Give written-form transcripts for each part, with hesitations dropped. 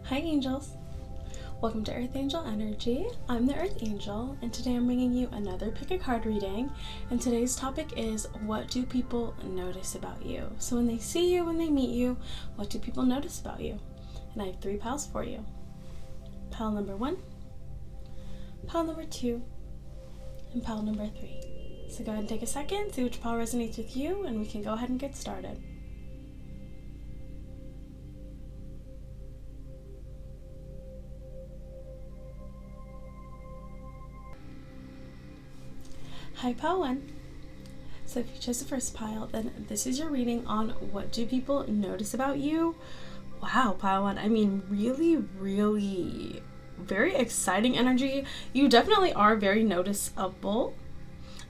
Hi angels, welcome to Earth Angel Energy. I'm the Earth Angel and today I'm bringing you another pick a card reading, and today's topic is what do people notice about you? So when they see you, when they meet you, what do people notice about you? And I have 3 piles for you. Pile number 1, pile number 2, and pile number 3. So go ahead and take a second, see which pile resonates with you, and we can go ahead and get started. Hi, pile 1. So if you chose the first pile, then this is your reading on what do people notice about you. Wow, pile 1. I mean, really very exciting energy. You definitely are very noticeable.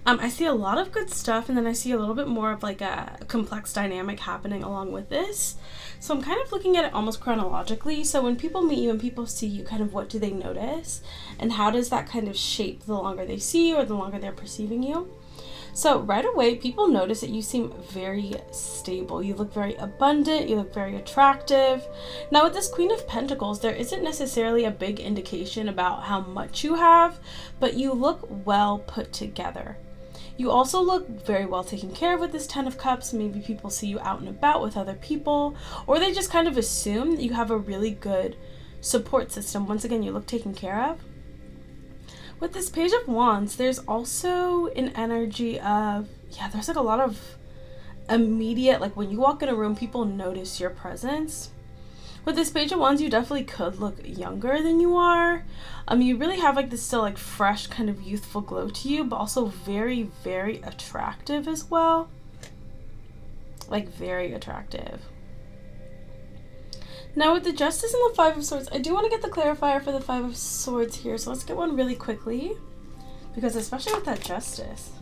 I see a lot of good stuff, and then I see a little bit more of like a complex dynamic happening along with this. So I'm kind of looking at it almost chronologically. So when people meet you and people see you, kind of what do they notice? And how does that kind of shape the longer they see you or the longer they're perceiving you? So right away, people notice that you seem very stable. You look very abundant. You look very attractive. Now with this Queen of Pentacles, there isn't necessarily a big indication about how much you have, but you look well put together. You also look very well taken care of with this 10 of Cups. Maybe people see you out and about with other people, or they just kind of assume that you have a really good support system. Once again, you look taken care of. With this Page of Wands, there's also an energy of, there's like a lot of immediate, like when you walk in a room, people notice your presence. With this Page of Wands, you definitely could look younger than you are. You really have like this still like fresh kind of youthful glow to you, but also very attractive as well. Like very attractive. Now with the Justice and the 5 of Swords, I do want to get the clarifier for the 5 of Swords here. So let's get one really quickly, because especially with that Justice.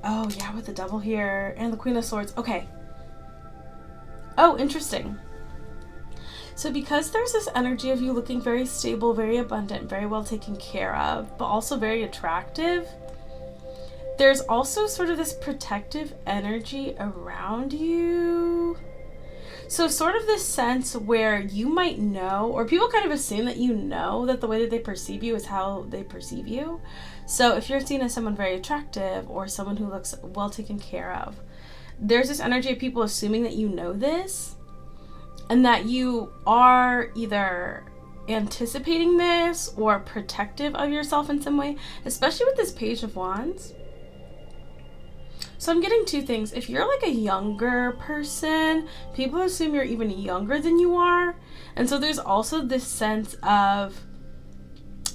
Oh yeah, with the Devil here and the Queen of Swords. Okay. Oh, interesting. So because there's this energy of you looking very stable, very abundant, very well taken care of, but also very attractive, there's also sort of this protective energy around you. So sort of this sense where you might know, or people kind of assume that you know that the way that they perceive you is how they perceive you. So if you're seen as someone very attractive or someone who looks well taken care of, there's this energy of people assuming that you know this, and that you are either anticipating this or protective of yourself in some way, especially with this Page of Wands. So I'm getting 2 things. If you're like a younger person, people assume you're even younger than you are. And so there's also this sense of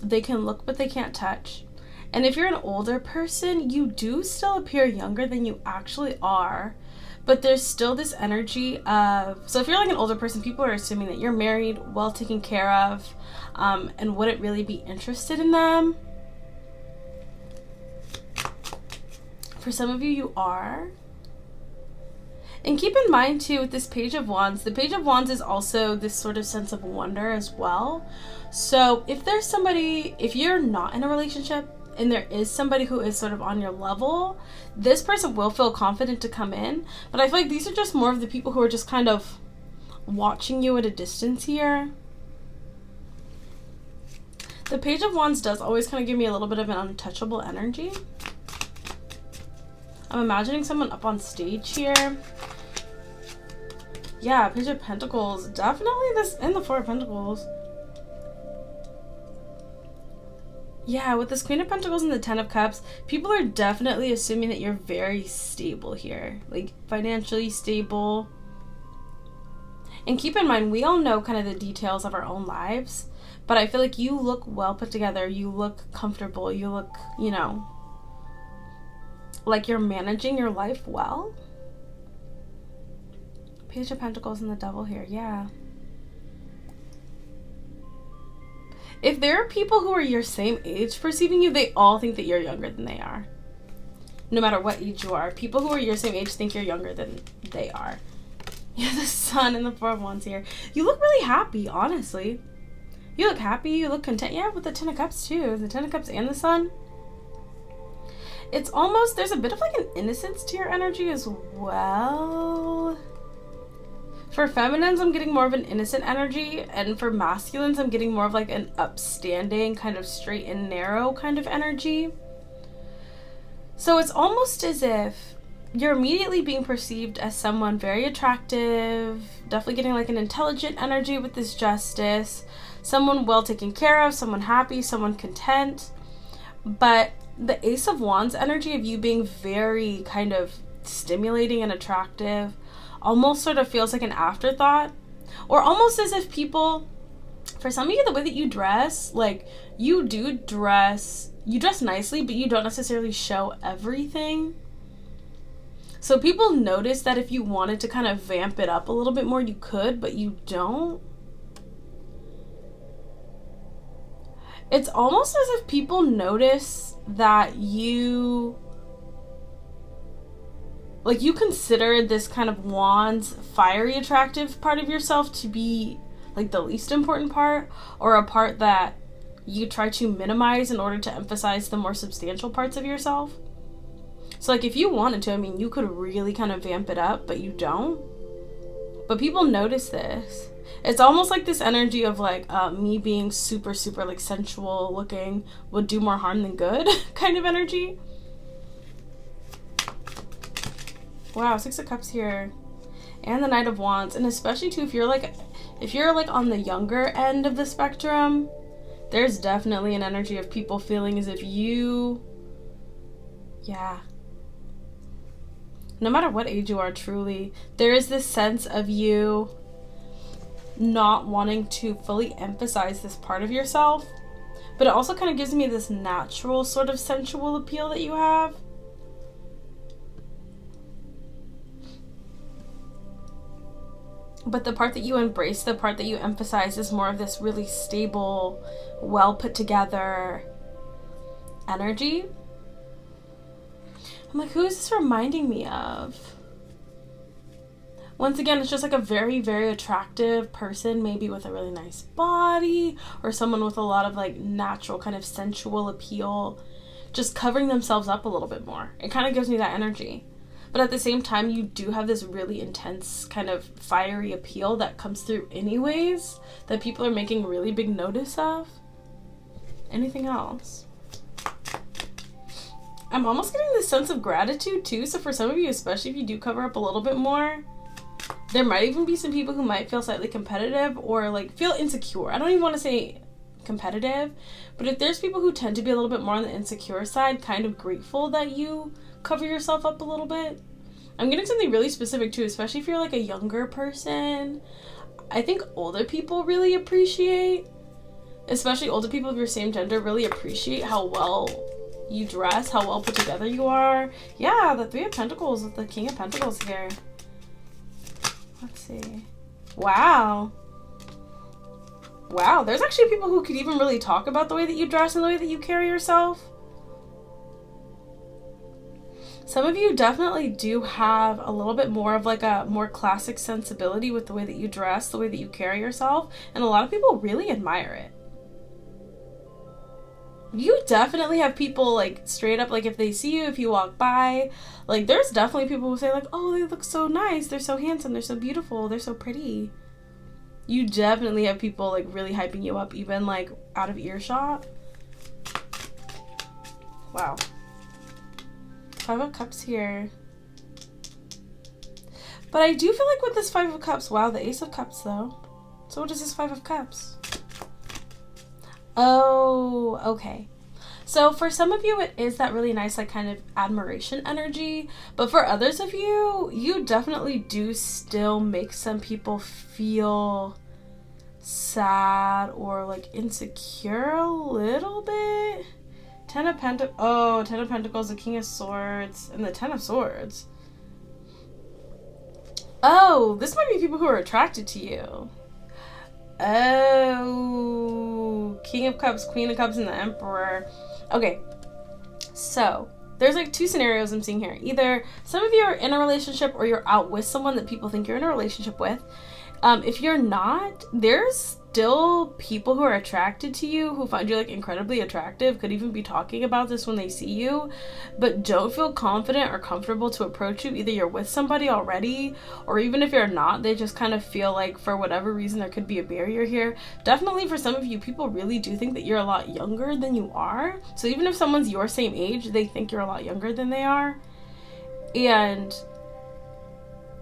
they can look but they can't touch. And if you're an older person, you do still appear younger than you actually are. But there's still this energy of, so if you're like an older person, people are assuming that you're married, well taken care of, and wouldn't really be interested in them. For some of you, you are. And keep in mind too, with this Page of Wands, the Page of Wands is also this sort of sense of wonder as well. So if there's somebody, if you're not in a relationship, and there is somebody who is sort of on your level, this person will feel confident to come in. But I feel like these are just more of the people who are just kind of watching you at a distance here. The Page of Wands does always kind of give me a little bit of an untouchable energy. I'm imagining someone up on stage here. Yeah, Page of Pentacles, definitely this, and the 4 of Pentacles. Yeah, with this Queen of Pentacles and the 10 of Cups, people are definitely assuming that you're very stable here. Like, financially stable. And keep in mind, we all know kind of the details of our own lives. But I feel like you look well put together. You look comfortable. You look, like you're managing your life well. Page of Pentacles and the Devil here, yeah. If there are people who are your same age perceiving you, they all think that you're younger than they are. No matter what age you are. People who are your same age think you're younger than they are. You have the Sun and the 4 of Wands here. You look really happy, honestly. You look happy, you look content. Yeah, with the 10 of Cups too. The 10 of Cups and the Sun. It's almost, there's a bit of like an innocence to your energy as well. For feminines, I'm getting more of an innocent energy, and for masculines, I'm getting more of like an upstanding, kind of straight and narrow kind of energy. So it's almost as if you're immediately being perceived as someone very attractive, definitely getting like an intelligent energy with this justice, someone well taken care of, someone happy, someone content. But the Ace of Wands energy of you being very kind of stimulating and attractive almost sort of feels like an afterthought, or almost as if people, for some of you, the way that you dress, like you dress nicely, but you don't necessarily show everything. So people notice that if you wanted to kind of vamp it up a little bit more, you could, but you don't. It's almost as if people notice that you consider this kind of Wands, fiery, attractive part of yourself to be like the least important part, or a part that you try to minimize in order to emphasize the more substantial parts of yourself. So like if you wanted to, I mean, you could really kind of vamp it up, but you don't. But people notice this. It's almost like this energy of like me being super, super like sensual looking would do more harm than good kind of energy. Wow, Six of Cups here. And the Knight of Wands. And especially too, if you're like on the younger end of the spectrum, there's definitely an energy of people feeling as if you, no matter what age you are, truly, there is this sense of you not wanting to fully emphasize this part of yourself. But it also kind of gives me this natural sort of sensual appeal that you have. But the part that you embrace, the part that you emphasize is more of this really stable, well put together energy. I'm like, who is this reminding me of? Once again, it's just like a very, very attractive person, maybe with a really nice body, or someone with a lot of like natural kind of sensual appeal, just covering themselves up a little bit more. It kind of gives me that energy. But at the same time, you do have this really intense kind of fiery appeal that comes through anyways, that people are making really big notice of. Anything else? I'm almost getting this sense of gratitude too. So for some of you, especially if you do cover up a little bit more, there might even be some people who might feel slightly competitive or like feel insecure. I don't even want to say competitive, but if there's people who tend to be a little bit more on the insecure side, kind of grateful that you cover yourself up a little bit. I'm getting something really specific too, especially if you're like a younger person. I think older people really appreciate, especially older people of your same gender, really appreciate how well you dress, how well put together you are. Yeah, the Three of Pentacles with the King of Pentacles here. Let's see. Wow, there's actually people who could even really talk about the way that you dress and the way that you carry yourself. Some of you definitely do have a little bit more of like a more classic sensibility with the way that you dress, the way that you carry yourself, and a lot of people really admire it. You definitely have people like straight up, like if they see you, if you walk by, like there's definitely people who say like, oh, they look so nice, they're so handsome, they're so beautiful, they're so pretty. You definitely have people like really hyping you up, even like out of earshot. Wow. Five of Cups here. But I do feel like with this Five of Cups, wow, the Ace of Cups though. So what is this Five of Cups? Oh, okay. So for some of you, it is that really nice, like kind of admiration energy. But for others of you, you definitely do still make some people feel sad or like insecure a little bit. Ten of Pentacles, the King of Swords, and the Ten of Swords. Oh, this might be people who are attracted to you. Oh, King of Cups, Queen of Cups, and the Emperor. Okay, so there's like two scenarios I'm seeing here. Either some of you are in a relationship or you're out with someone that people think you're in a relationship with. If you're not, there's still people who are attracted to you, who find you like incredibly attractive, could even be talking about this when they see you, but don't feel confident or comfortable to approach you. Either you're with somebody already, or even if you're not, they just kind of feel like for whatever reason there could be a barrier here. Definitely for some of you, people really do think that you're a lot younger than you are. So even if someone's your same age, they think you're a lot younger than they are. And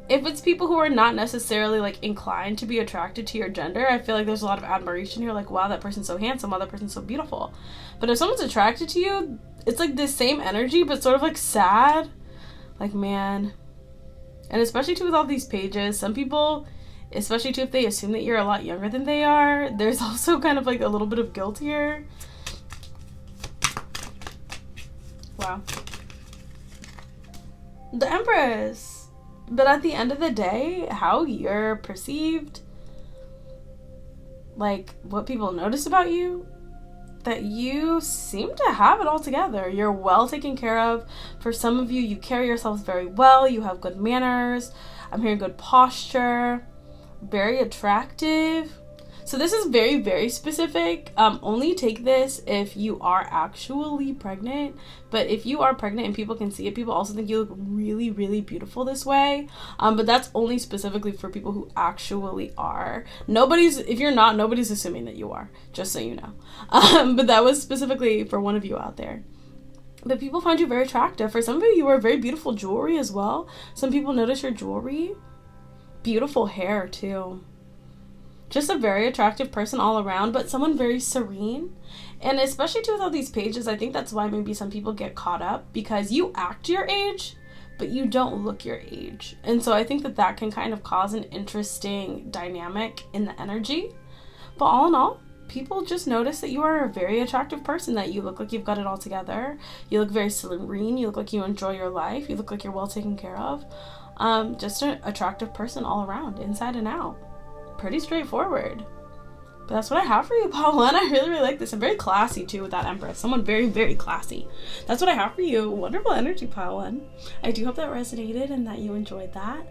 if it's people who are not necessarily like inclined to be attracted to your gender, I feel like there's a lot of admiration here, like, wow, that person's so handsome, wow, that person's so beautiful. But if someone's attracted to you, it's like this same energy, but sort of like sad, like, man. And especially too with all these pages, some people, especially too if they assume that you're a lot younger than they are, there's also kind of like a little bit of guilt here. Wow. The Empress. But at the end of the day, how you're perceived, like what people notice about you, that you seem to have it all together. You're well taken care of. For some of you, you carry yourselves very well. You have good manners. I'm hearing good posture. Very attractive. So this is very, very specific. Only take this if you are actually pregnant. But if you are pregnant and people can see it, people also think you look really, really beautiful this way. But that's only specifically for people who actually are. If you're not, nobody's assuming that you are, just so you know. But that was specifically for one of you out there. But people find you very attractive. For some of you, you wear very beautiful jewelry as well. Some people notice your jewelry. Beautiful hair, too. Just a very attractive person all around, but someone very serene. And especially too with all these pages, I think that's why maybe some people get caught up, because you act your age, but you don't look your age. And so I think that that can kind of cause an interesting dynamic in the energy. But all in all, people just notice that you are a very attractive person, that you look like you've got it all together. You look very serene. You look like you enjoy your life. You look like you're well taken care of. Just an attractive person all around, inside and out. Pretty straightforward. But that's what I have for you, Paula. And I really, really like this. I'm very classy too with that Empress. Someone very, very classy. That's what I have for you. Wonderful energy, Paula. I do hope that resonated and that you enjoyed that.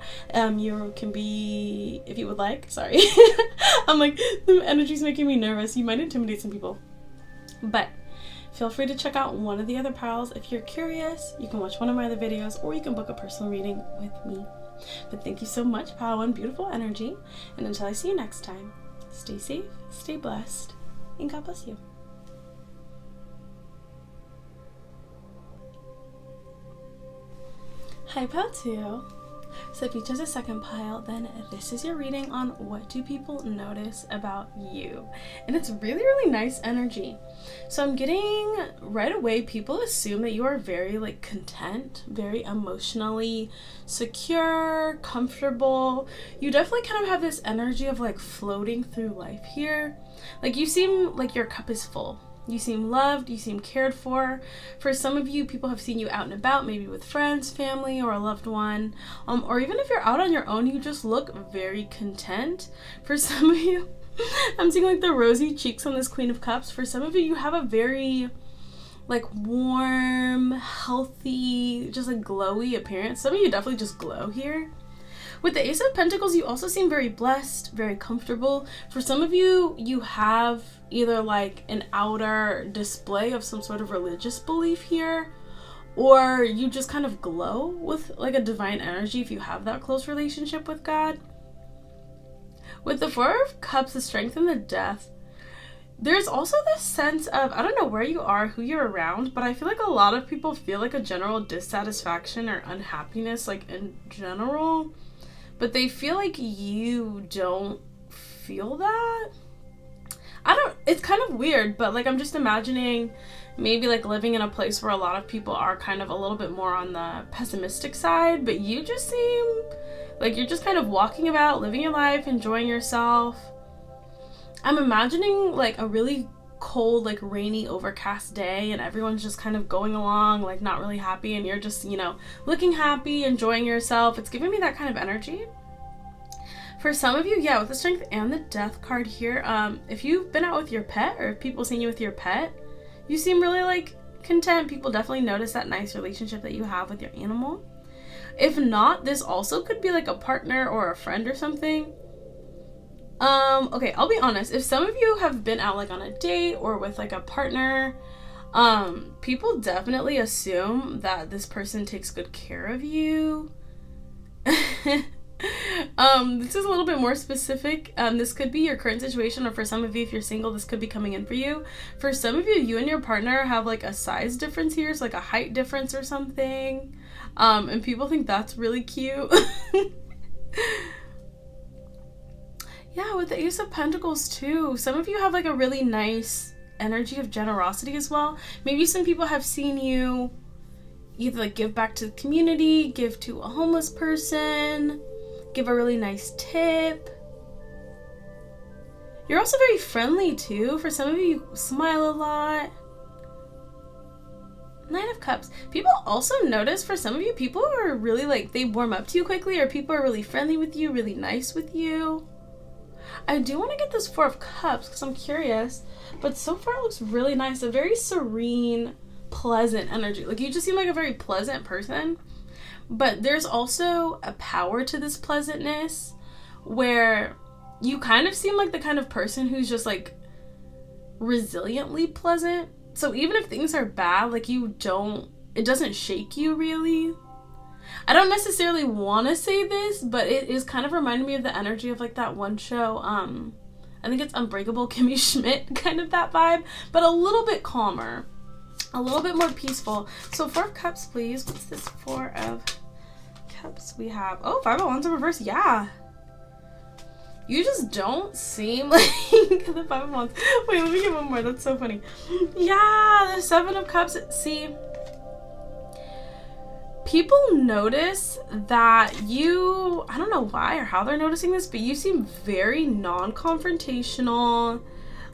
You can be, if you would like, sorry. I'm like, the energy's making me nervous. You might intimidate some people. But feel free to check out one of the other pals. If you're curious, you can watch one of my other videos, or you can book a personal reading with me. But thank you so much, Paula, and beautiful energy. And until I see you next time, stay safe, stay blessed, and God bless you. Hi, Pile 2. So if you chose a second pile, then this is your reading on what do people notice about you. And it's really, really nice energy. So I'm getting right away, people assume that you are very like content, very emotionally secure, comfortable. You definitely kind of have this energy of like floating through life here. Like you seem like your cup is full. You seem loved, you seem cared for. For some of you, people have seen you out and about, maybe with friends, family, or a loved one. Or even if you're out on your own, you just look very content. For some of you, I'm seeing like the rosy cheeks on this Queen of Cups. For some of you, you have a very like warm, healthy, just like glowy appearance. Some of you definitely just glow here. With the Ace of Pentacles, you also seem very blessed, very comfortable. For some of you, you have either like an outer display of some sort of religious belief here, or you just kind of glow with like a divine energy if you have that close relationship with God. With the Four of Cups, the Strength and the Death, there's also this sense of, I don't know where you are, who you're around, but I feel like a lot of people feel like a general dissatisfaction or unhappiness, like in general. But they feel like you don't feel that. It's kind of weird, but like I'm just imagining maybe like living in a place where a lot of people are kind of a little bit more on the pessimistic side, but you just seem like you're just kind of walking about, living your life, enjoying yourself. I'm imagining like a really cold, like rainy, overcast day, and everyone's just kind of going along like not really happy, and you're just, you know, looking happy, enjoying yourself. It's giving me that kind of energy. For some of you, yeah, with the Strength and the Death card here, if you've been out with your pet, or if people seen you with your pet, you seem really like content. People definitely notice that nice relationship that you have with your animal. If not, this also could be like a partner or a friend or something. Okay, I'll be honest. If some of you have been out like on a date or with like a partner, people definitely assume that this person takes good care of you. This is a little bit more specific. This could be your current situation, or for some of you, if you're single, this could be coming in for you. For some of you, you and your partner have like a size difference here, so like a height difference or something. And people think that's really cute. Yeah, with the Ace of Pentacles too. Some of you have like a really nice energy of generosity as well. Maybe some people have seen you either like give back to the community, give to a homeless person, give a really nice tip. You're also very friendly too. For some of you, you smile a lot. Knight of Cups. People also notice, for some of you, people are really like, they warm up to you quickly, or people are really friendly with you, really nice with you. I do want to get this Four of Cups because I'm curious, but so far it looks really nice. A very serene, pleasant energy. Like, you just seem like a very pleasant person, but there's also a power to this pleasantness where you kind of seem like the kind of person who's just like resiliently pleasant. So even if things are bad, like it doesn't shake you really. I don't necessarily want to say this, but it is kind of reminding me of the energy of like that one show. I think it's Unbreakable Kimmy Schmidt, kind of that vibe, but a little bit calmer, a little bit more peaceful. So Four of Cups, please. What's this Four of Cups we have? Oh, Five of Wands in reverse. Yeah. You just don't seem like the Five of Wands. Wait, let me get one more. That's so funny. Yeah, the Seven of Cups. See, people notice that you, I don't know why or how they're noticing this, but you seem very non-confrontational.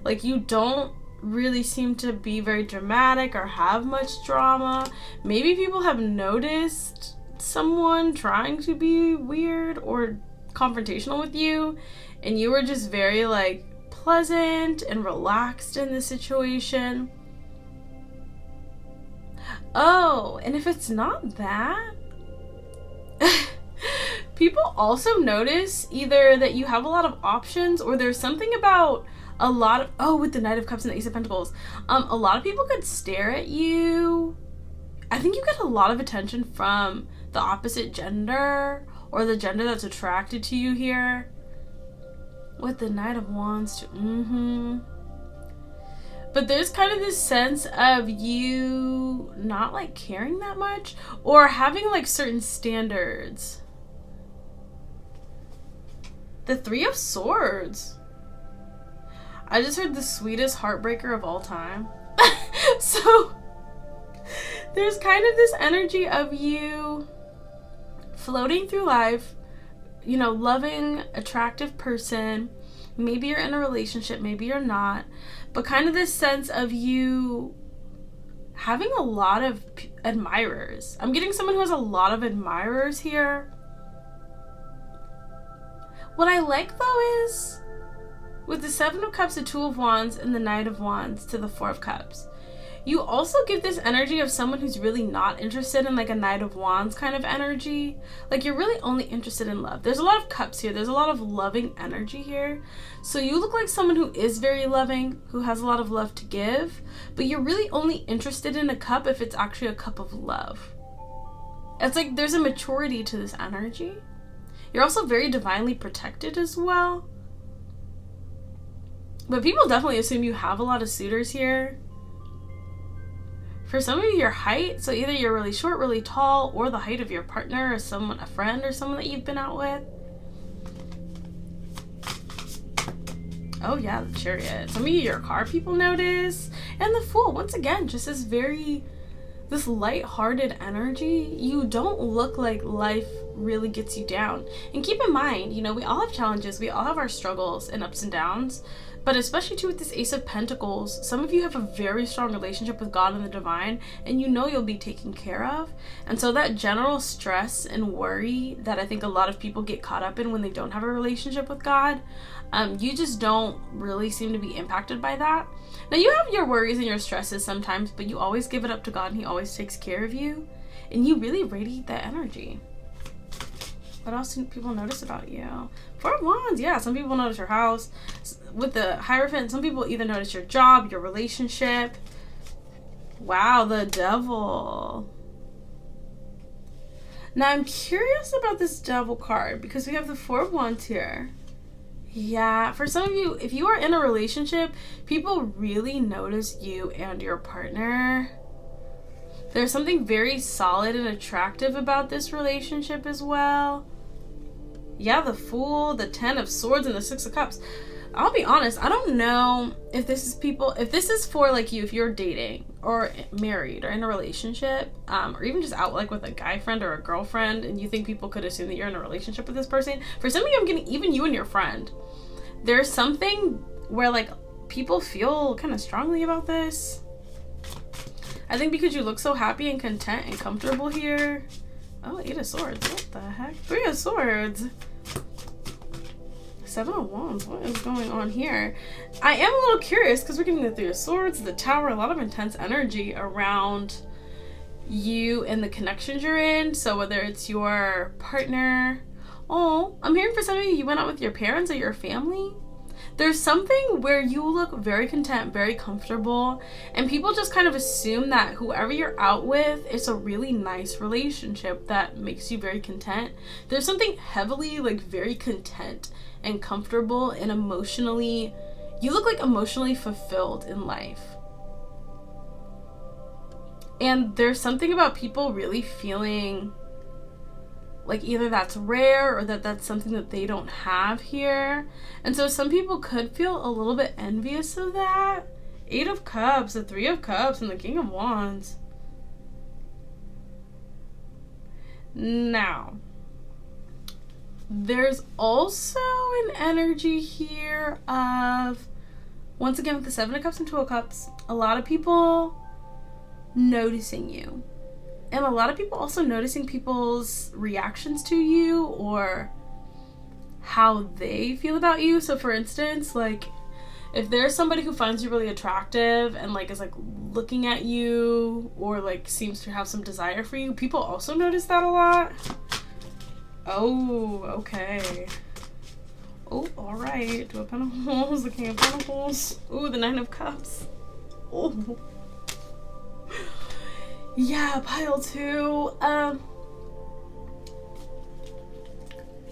Like, you don't really seem to be very dramatic or have much drama. Maybe people have noticed someone trying to be weird or confrontational with you, and you were just very like pleasant and relaxed in the situation. Oh, and if it's not that, people also notice either that you have a lot of options, or there's something about a lot of, oh, with the Knight of Cups and the Ace of Pentacles, a lot of people could stare at you. I think you get a lot of attention from the opposite gender, or the gender that's attracted to you here. With the Knight of Wands too. But there's kind of this sense of you not like caring that much, or having like certain standards. The Three of Swords. I just heard the sweetest heartbreaker of all time. So there's kind of this energy of you floating through life, you know, loving, attractive person. Maybe you're in a relationship, maybe you're not, but kind of this sense of you having a lot of admirers. I'm getting someone who has a lot of admirers here. What I like though is, with the Seven of Cups, the Two of Wands, and the Knight of Wands to the Four of Cups, you also give this energy of someone who's really not interested in like a Knight of Wands kind of energy. Like, you're really only interested in love. There's a lot of cups here. There's a lot of loving energy here. So you look like someone who is very loving, who has a lot of love to give, but you're really only interested in a cup if it's actually a cup of love. It's like there's a maturity to this energy. You're also very divinely protected as well. But people definitely assume you have a lot of suitors here. For some of you, your height, so either you're really short, really tall, or the height of your partner, or someone, a friend, or someone that you've been out with. Oh yeah, the Chariot. Some of you, your car people notice. And the Fool, once again, just this light-hearted energy. You don't look like life really gets you down. And keep in mind, you know, we all have challenges, we all have our struggles and ups and downs. But especially too with this Ace of Pentacles, some of you have a very strong relationship with God and the divine, and you know you'll be taken care of. And so that general stress and worry that I think a lot of people get caught up in when they don't have a relationship with God, you just don't really seem to be impacted by that. Now, you have your worries and your stresses sometimes, but you always give it up to God, and He always takes care of you, and you really radiate that energy. What else do people notice about you? Four of Wands, yeah. Some people notice your house. With the Hierophant, some people either notice your job, your relationship. Wow, the Devil. Now, I'm curious about this Devil card because we have the Four of Wands here. Yeah, for some of you, if you are in a relationship, people really notice you and your partner. There's something very solid and attractive about this relationship as well. Yeah, the Fool, the Ten of Swords, and the Six of Cups. I'll be honest, I don't know if this is for like you, if you're dating or married or in a relationship, or even just out like with a guy friend or a girlfriend, and you think people could assume that you're in a relationship with this person. For some of you, I'm getting even you and your friend. There's something where like people feel kind of strongly about this. I think because you look so happy and content and comfortable here. Oh, Eight of Swords. What the heck? Three of Swords. Seven of Wands. What is going on here? I am a little curious because we're getting the Three of Swords, the Tower, a lot of intense energy around you and the connections you're in. So whether it's your partner. Oh, I'm hearing for some of you went out with your parents or your family. There's something where you look very content, very comfortable, and people just kind of assume that whoever you're out with, it's a really nice relationship that makes you very content. There's something heavily like very content and comfortable and emotionally, you look like emotionally fulfilled in life. And there's something about people really feeling like either that's rare or that's something that they don't have here. And so some people could feel a little bit envious of that. Eight of Cups, the Three of Cups, and the King of Wands. Now, there's also an energy here of, once again with the Seven of Cups and Two of Cups, a lot of people noticing you. And a lot of people also noticing people's reactions to you or how they feel about you. So for instance, like if there's somebody who finds you really attractive and like is like looking at you or like seems to have some desire for you, people also notice that a lot. Oh, okay. Oh, all right. Two of Pentacles, the King of Pentacles. Ooh, the Nine of Cups. Oh. Yeah, pile two. A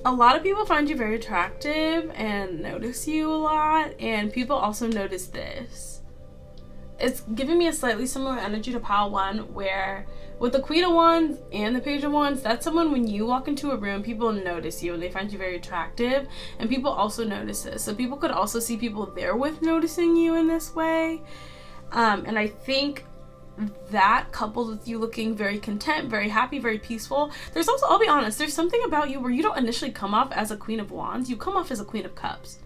lot of people find you very attractive and notice you a lot, and people also notice this. It's giving me a slightly similar energy to pile one, where with the Queen of Wands and the Page of Wands, that's someone when you walk into a room, people notice you and they find you very attractive, and people also notice this. So people could also see people they're with noticing you in this way. And I think that coupled with you looking very content, very happy, very peaceful. There's also, I'll be honest, there's something about you where you don't initially come off as a Queen of Wands, you come off as a Queen of Cups.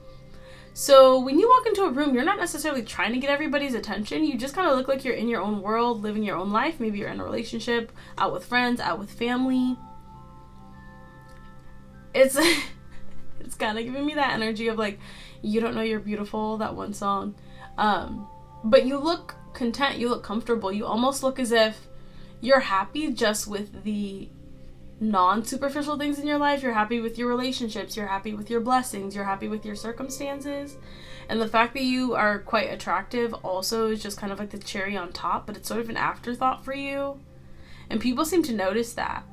So when you walk into a room, you're not necessarily trying to get everybody's attention. You just kind of look like you're in your own world, living your own life. Maybe you're in a relationship, out with friends, out with family. It's it's kind of giving me that energy of like, you don't know you're beautiful, that one song. But you look content, you look comfortable, you almost look as if you're happy just with the non-superficial things in your life. You're happy with your relationships, you're happy with your blessings, you're happy with your circumstances, and the fact that you are quite attractive also is just kind of like the cherry on top, but it's sort of an afterthought for you, and people seem to notice that.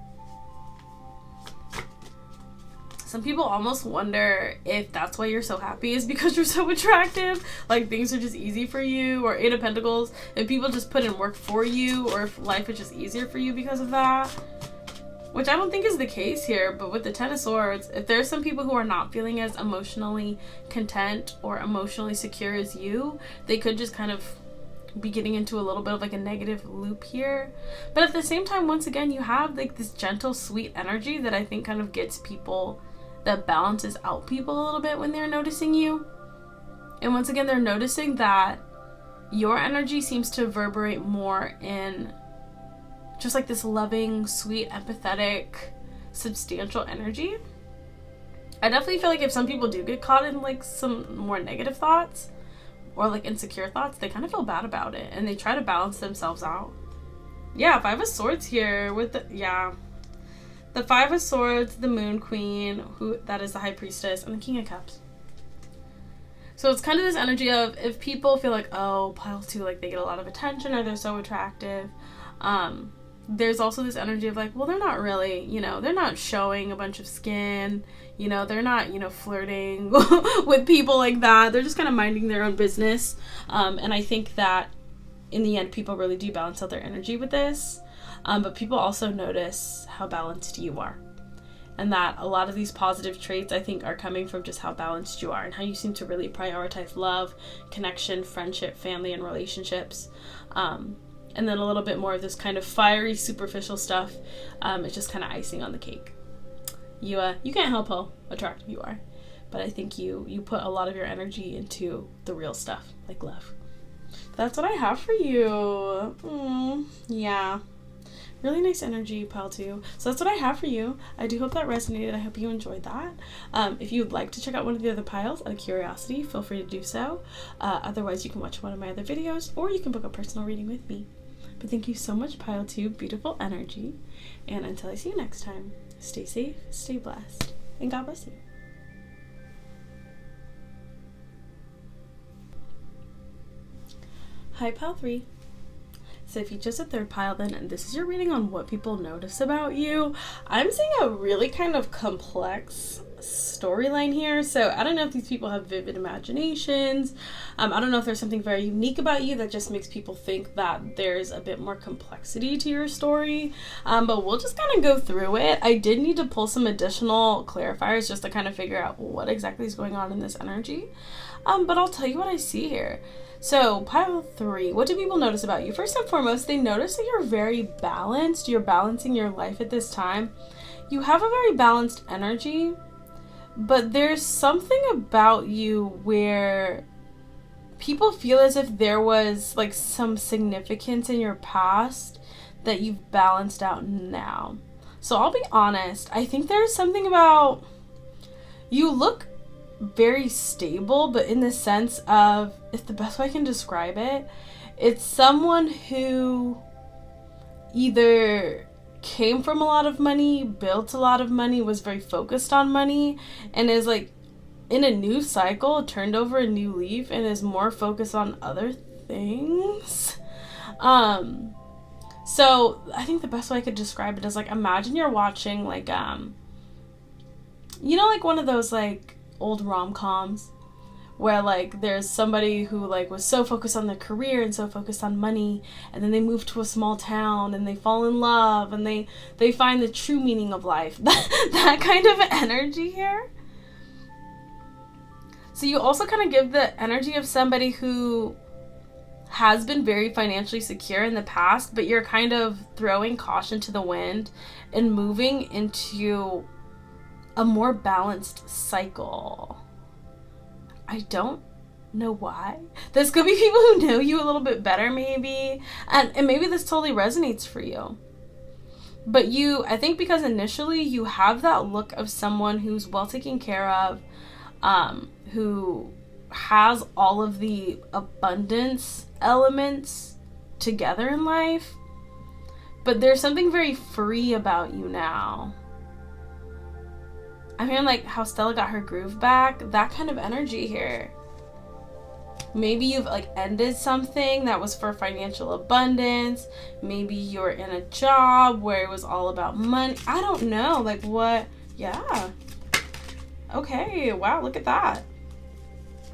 Some people almost wonder if that's why you're so happy is because you're so attractive. Like things are just easy for you, or Eight of Pentacles, if people just put in work for you, or if life is just easier for you because of that. Which I don't think is the case here, but with the Ten of Swords, if there's some people who are not feeling as emotionally content or emotionally secure as you, they could just kind of be getting into a little bit of like a negative loop here. But at the same time, once again, you have like this gentle, sweet energy that I think kind of gets people, that balances out people a little bit when they're noticing you. And once again, they're noticing that your energy seems to reverberate more in just like this loving, sweet, empathetic, substantial energy. I definitely feel like if some people do get caught in like some more negative thoughts or like insecure thoughts, they kind of feel bad about it and they try to balance themselves out. Yeah, Five of Swords here with the the Five of Swords, the Moon Queen, that is the High Priestess, and the King of Cups. So it's kind of this energy of if people feel like, oh, pile 2, like they get a lot of attention or they're so attractive, there's also this energy of like, well, they're not really, they're not showing a bunch of skin, they're not, flirting with people like that. They're just kind of minding their own business. And I think that in the end, people really do balance out their energy with this. But people also notice how balanced you are. And that a lot of these positive traits, I think, are coming from just how balanced you are and how you seem to really prioritize love, connection, friendship, family, and relationships. And then a little bit more of this kind of fiery, superficial stuff. It's just kind of icing on the cake. You can't help how attractive you are. But I think you put a lot of your energy into the real stuff, like love. That's what I have for you. Yeah. Really nice energy, pile 2. So that's what I have for you. I do hope that resonated. I hope you enjoyed that. If you'd like to check out one of the other piles out of curiosity, feel free to do so. Otherwise, you can watch one of my other videos, or you can book a personal reading with me. But thank you so much, pile 2. Beautiful energy. And until I see you next time, stay safe, stay blessed, and God bless you. Hi, pile 3. So if you chose a third pile, then this is your reading on what people notice about you. I'm seeing a really kind of complex storyline here. So I don't know if these people have vivid imaginations. I don't know if there's something very unique about you that just makes people think that there's a bit more complexity to your story. But we'll just kind of go through it. I did need to pull some additional clarifiers just to kind of figure out what exactly is going on in this energy. But I'll tell you what I see here. So, pile 3, what do people notice about you? First and foremost, they notice that you're very balanced. You're balancing your life at this time. You have a very balanced energy, but there's something about you where people feel as if there was like some significance in your past that you've balanced out now. So I'll be honest, I think there's something about you look very stable, but in the sense of, if the best way I can describe it, it's someone who either came from a lot of money, built a lot of money, was very focused on money, and is like in a new cycle, turned over a new leaf, and is more focused on other things. So I think the best way I could describe it is like, imagine you're watching like like one of those like old rom-coms where like there's somebody who like was so focused on their career and so focused on money, and then they move to a small town and they fall in love and they find the true meaning of life. That kind of energy here. So you also kind of give the energy of somebody who has been very financially secure in the past, but you're kind of throwing caution to the wind and moving into a more balanced cycle. I don't know why. This could be people who know you a little bit better maybe, and maybe this totally resonates for you. But I think because initially you have that look of someone who's well taken care of, who has all of the abundance elements together in life, but there's something very free about you now. I mean, like how Sterle got her groove back, that kind of energy here. Maybe you've like ended something that was for financial abundance. Maybe you're in a job where it was all about money. I don't know, like what? Yeah. Okay, wow, look at that.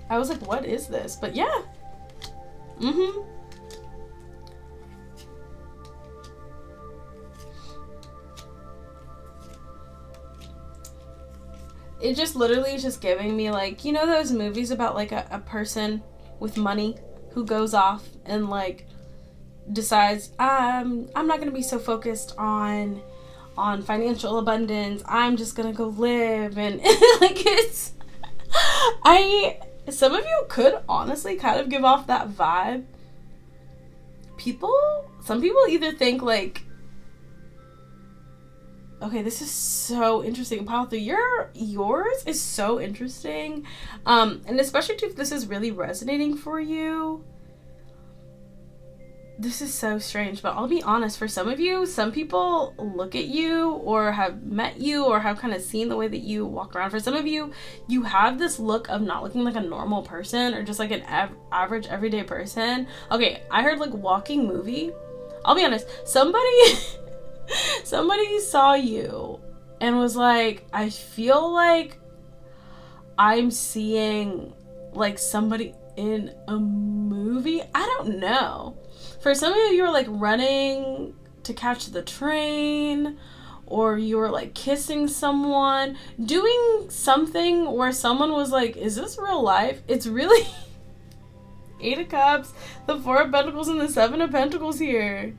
I was like, what is this? But yeah. It just literally is just giving me like, those movies about like a person with money who goes off and like decides, I'm not going to be so focused on financial abundance. I'm just going to go live. And like some of you could honestly kind of give off that vibe. Some people either think like, okay, this is so interesting. Pile 3, yours is so interesting. And especially if this is really resonating for you. this is so strange, but I'll be honest, for some of you, some people look at you or have met you or have kind of seen the way that you walk around. For some of you, you have this look of not looking like a normal person or just like an average everyday person. Okay, I heard like walking movie. I'll be honest, somebody saw you and was like, I feel like I'm seeing like somebody in a movie. I don't know. For some of you, you were like running to catch the train, or you were like kissing someone, doing something where someone was like, is this real life? It's really Eight of Cups, the Four of Pentacles, and the Seven of Pentacles here.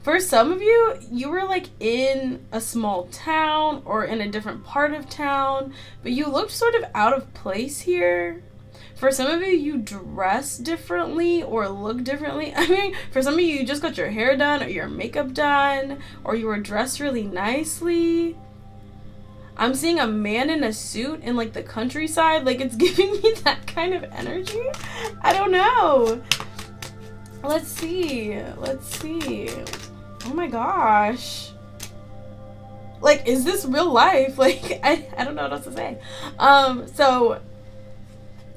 For some of you, you were like in a small town or in a different part of town, but you looked sort of out of place here. For some of you, you dress differently or look differently. I mean, for some of you, you just got your hair done or your makeup done, or you were dressed really nicely. I'm seeing a man in a suit in like the countryside. Like, it's giving me that kind of energy. I don't know. Let's see. Oh my gosh. Like, is this real life? Like, I don't know what else to say. So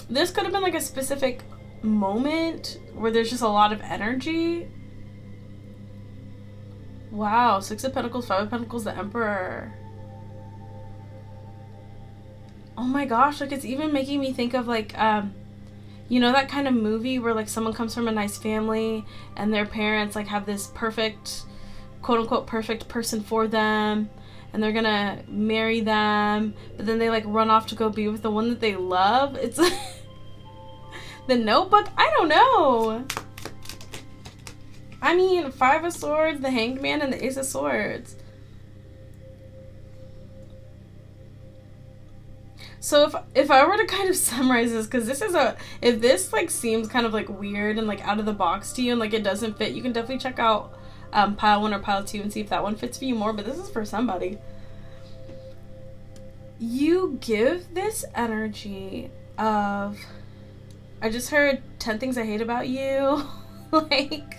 this could have been like a specific moment where there's just a lot of energy. Wow, Six of Pentacles, Five of Pentacles, the Emperor. Oh my gosh, like it's even making me think of like, you know that kind of movie where like someone comes from a nice family and their parents like have this perfect, quote unquote, perfect person for them, and they're gonna marry them, but then they like run off to go be with the one that they love. It's The Notebook? I don't know. I mean, Five of Swords, the Hanged Man, and the Ace of Swords. So if I were to kind of summarize this, because this is if this like seems kind of like weird and like out of the box to you and like it doesn't fit, you can definitely check out pile 1 or pile 2 and see if that one fits for you more, but this is for somebody. You give this energy of, I just heard 10 things I hate about you. Like,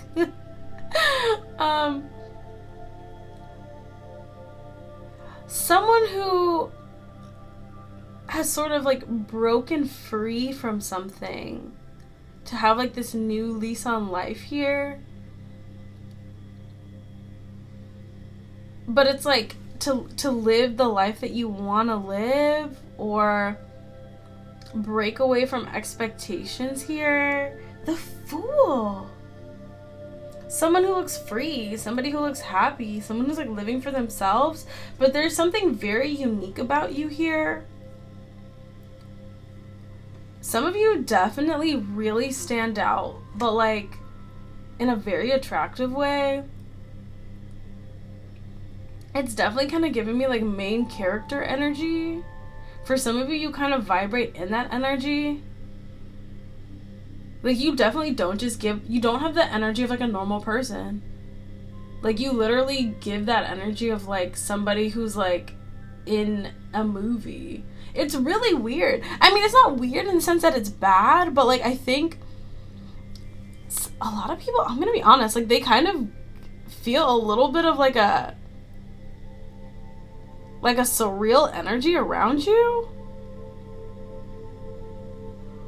someone who has sort of like broken free from something to have like this new lease on life here. But it's like to live the life that you want to live, or break away from expectations here. The Fool. Someone who looks free, somebody who looks happy, someone who's like living for themselves, but there's something very unique about you here. Some of you definitely really stand out, but like in a very attractive way. It's definitely kind of giving me like main character energy. For some of you, you kind of vibrate in that energy. Like, you definitely don't just you don't have the energy of like a normal person. Like, you literally give that energy of like somebody who's like in a movie. It's really weird. I mean, it's not weird in the sense that it's bad, but like I think a lot of people, I'm gonna be honest, like they kind of feel a little bit of like a surreal energy around you.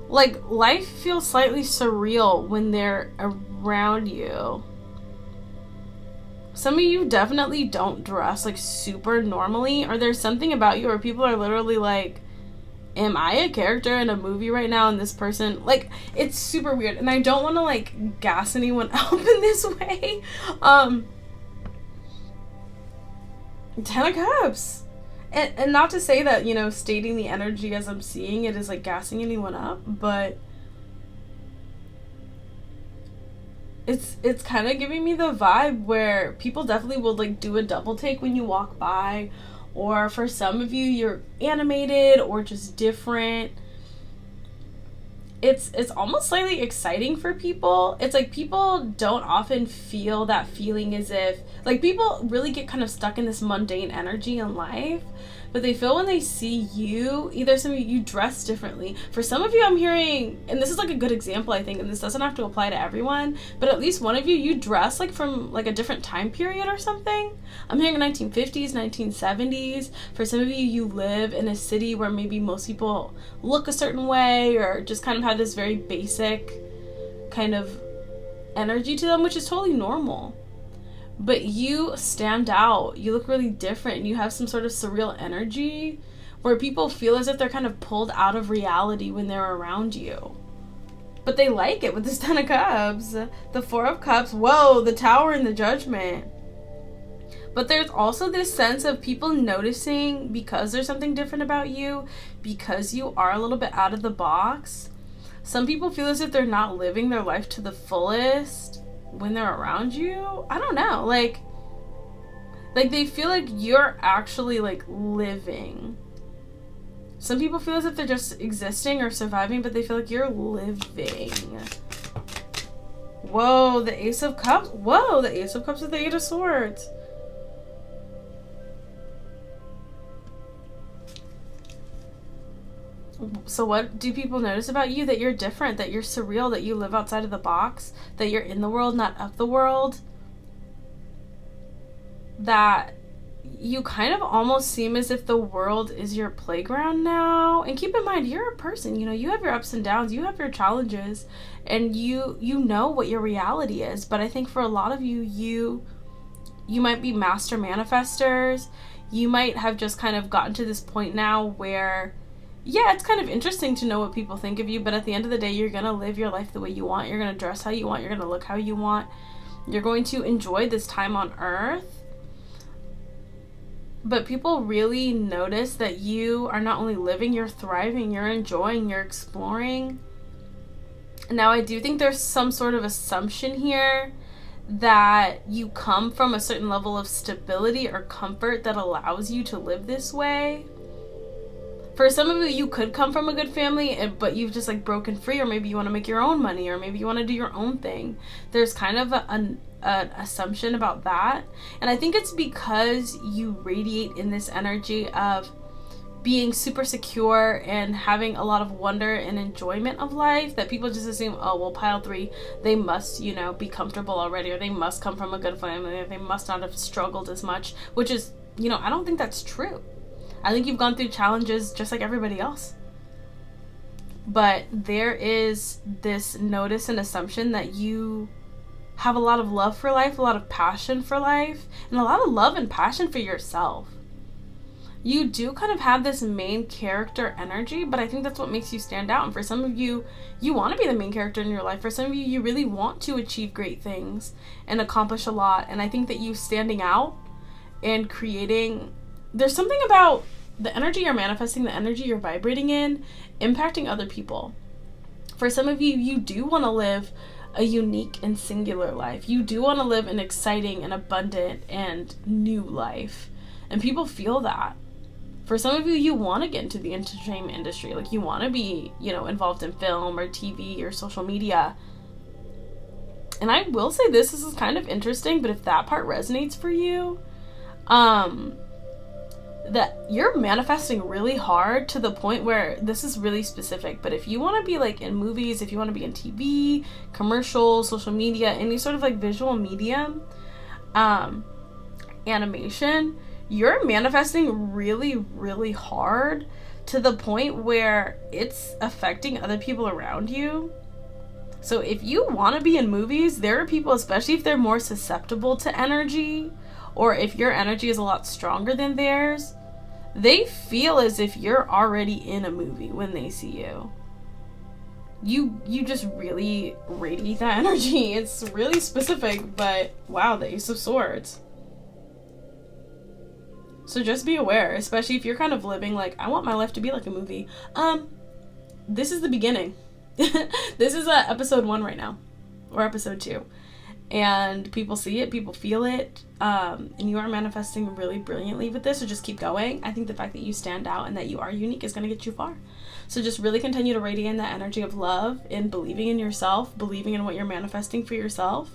Like, life feels slightly surreal when they're around you. Some of you definitely don't dress like super normally, or there's something about you where people are literally like, am I a character in a movie right now? And this person, like, it's super weird. And I don't want to like gas anyone up in this way. 10 of Cups. And not to say that, you know, stating the energy as I'm seeing it is like gassing anyone up, but it's kind of giving me the vibe where people definitely will like do a double take when you walk by, or for some of you, you're animated or just different. It's almost slightly exciting for people. It's like people don't often feel that feeling, as if like people really get kind of stuck in this mundane energy in life, but they feel when they see you, either some of you dress differently. For some of you, I'm hearing, and this is like a good example, I think, and this doesn't have to apply to everyone, but at least one of you dress like from like a different time period or something. I'm hearing 1950s, 1970s. For some of you, you live in a city where maybe most people look a certain way or just kind of have this very basic kind of energy to them, which is totally normal. But you stand out, you look really different, and you have some sort of surreal energy where people feel as if they're kind of pulled out of reality when they're around you. But they like it with this Ten of Cups, the Four of Cups, whoa, the Tower and the Judgment. But there's also this sense of people noticing because there's something different about you, because you are a little bit out of the box. Some people feel as if they're not living their life to the fullest when they're around you. I don't know, like they feel like you're actually like living. Some people feel as if they're just existing or surviving, but they feel like you're living. Whoa, the Ace of Cups. Whoa, the Ace of Cups with the Eight of Swords. So what do people notice about you? That you're different, that you're surreal, that you live outside of the box, that you're in the world, not of the world. That you kind of almost seem as if the world is your playground now. And keep in mind, you're a person, you know, you have your ups and downs, you have your challenges, and you know what your reality is. But I think for a lot of you, you might be master manifestors. You might have just kind of gotten to this point now where, yeah, it's kind of interesting to know what people think of you, but at the end of the day, you're going to live your life the way you want. You're going to dress how you want. You're going to look how you want. You're going to enjoy this time on earth. But people really notice that you are not only living, you're thriving, you're enjoying, you're exploring. Now, I do think there's some sort of assumption here that you come from a certain level of stability or comfort that allows you to live this way. For some of you could come from a good family, but you've just like broken free, or maybe you want to make your own money, or maybe you want to do your own thing. There's kind of an assumption about that. And I think it's because you radiate in this energy of being super secure and having a lot of wonder and enjoyment of life that people just assume, oh, well, pile 3, they must, you know, be comfortable already, or they must come from a good family, or they must not have struggled as much, which is, you know, I don't think that's true. I think you've gone through challenges just like everybody else. But there is this notice and assumption that you have a lot of love for life, a lot of passion for life, and a lot of love and passion for yourself. You do kind of have this main character energy, but I think that's what makes you stand out. And for some of you, you want to be the main character in your life. For some of you, you really want to achieve great things and accomplish a lot. And I think that you standing out and creating... There's something about the energy you're manifesting, the energy you're vibrating in, impacting other people. For some of you, you do want to live a unique and singular life. You do want to live an exciting and abundant and new life. And people feel that. For some of you, you want to get into the entertainment industry. Like, you want to be, you know, involved in film or TV or social media. And I will say this is kind of interesting, but if that part resonates for you, that you're manifesting really hard to the point where this is really specific. But if you want to be like in movies, if you want to be in TV, commercials, social media, any sort of like visual medium, animation, you're manifesting really, really hard to the point where it's affecting other people around you. So if you want to be in movies, there are people, especially if they're more susceptible to energy, or if your energy is a lot stronger than theirs, they feel as if you're already in a movie when they see you. You just really radiate that energy. It's really specific, but wow, the Ace of Swords. So just be aware, especially if you're kind of living like, I want my life to be like a movie. This is the beginning. This is episode 1 right now, or episode 2. And people see it, people feel it, and you are manifesting really brilliantly with this, so just keep going. I think the fact that you stand out and that you are unique is going to get you far. So just really continue to radiate that energy of love and believing in yourself, believing in what you're manifesting for yourself,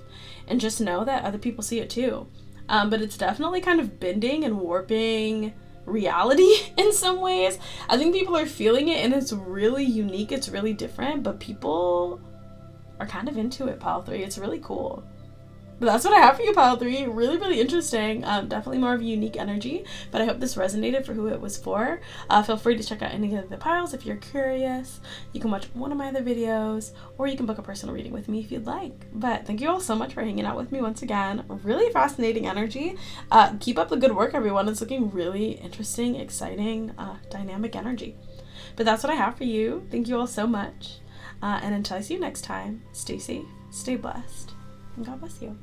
and just know that other people see it too. But it's definitely kind of bending and warping reality in some ways. I think people are feeling it, and it's really unique, it's really different, but people are kind of into it, pile 3. It's really cool. But that's what I have for you, pile 3. Really, really interesting. Definitely more of a unique energy, but I hope this resonated for who it was for. Feel free to check out any of the piles if you're curious. You can watch one of my other videos, or you can book a personal reading with me if you'd like. But thank you all so much for hanging out with me once again. Really fascinating energy. Keep up the good work, everyone. It's looking really interesting, exciting, dynamic energy. But that's what I have for you. Thank you all so much. And until I see you next time, stay safe, stay blessed, and God bless you.